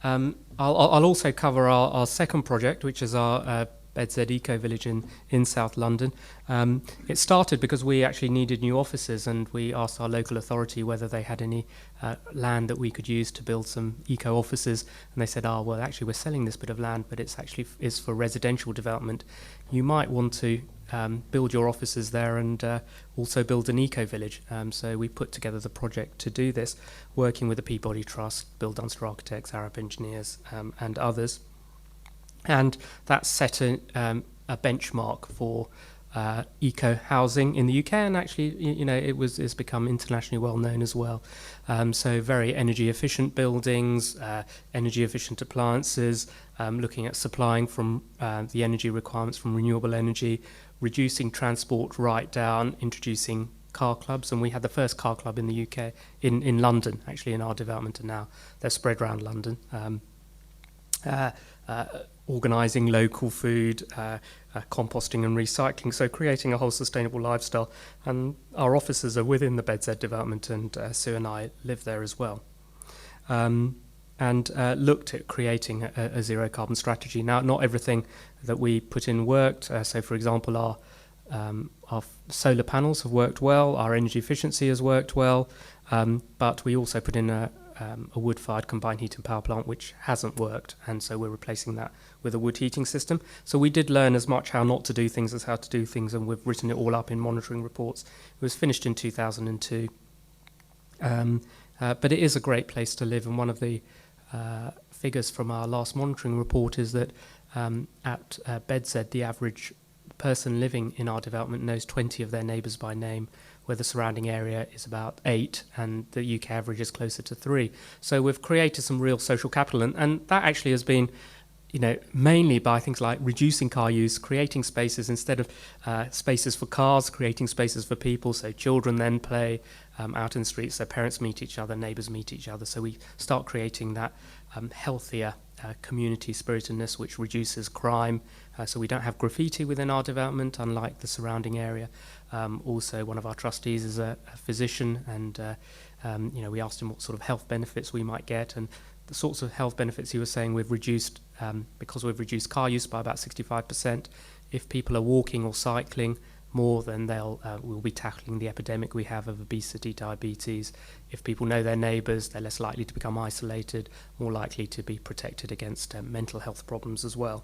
I'll also cover our second project, which is our Bedzed Eco Village in South London. It started because we actually needed new offices, and we asked our local authority whether they had any land that we could use to build some eco offices, and they said, well, actually we're selling this bit of land, but it's for residential development. You might want to build your offices there and also build an eco village. So we put together the project to do this, working with the Peabody Trust, Bill Dunster Architects, Arab Engineers, and others. And that set a benchmark for eco housing in the UK, and actually, it's become internationally well known as well. So very energy efficient buildings, energy efficient appliances, looking at supplying from the energy requirements from renewable energy, reducing transport right down, introducing car clubs, and we had the first car club in the UK, in London, actually, in our development, and now they're spread around London. Organising local food, composting and recycling, so creating a whole sustainable lifestyle. And our offices are within the Bedzed development, and Sue and I live there as well. And looked at creating a zero carbon strategy. Now, not everything that we put in worked. So, for example, our solar panels have worked well, our energy efficiency has worked well, but we also put in a wood-fired combined heat and power plant which hasn't worked, and so we're replacing that with a wood heating system. So we did learn as much how not to do things as how to do things, and we've written it all up in monitoring reports. It was finished in 2002. But it is a great place to live, and one of the figures from our last monitoring report is that at Bedzed, the average person living in our development knows 20 of their neighbours by name, where the surrounding area is about 8 and the UK average is closer to 3. So we've created some real social capital, and that actually has been mainly by things like reducing car use, creating spaces instead of spaces for cars, creating spaces for people, so children then play out in the streets, so parents meet each other, neighbours meet each other, so we start creating that healthier community spiritedness which reduces crime, so we don't have graffiti within our development, unlike the surrounding area. Also, one of our trustees is a physician, and we asked him what sort of health benefits we might get, and the sorts of health benefits he was saying we've reduced, because we've reduced car use by about 65%. If people are walking or cycling more, then we'll be tackling the epidemic we have of obesity, diabetes. If people know their neighbours, they're less likely to become isolated, more likely to be protected against mental health problems as well.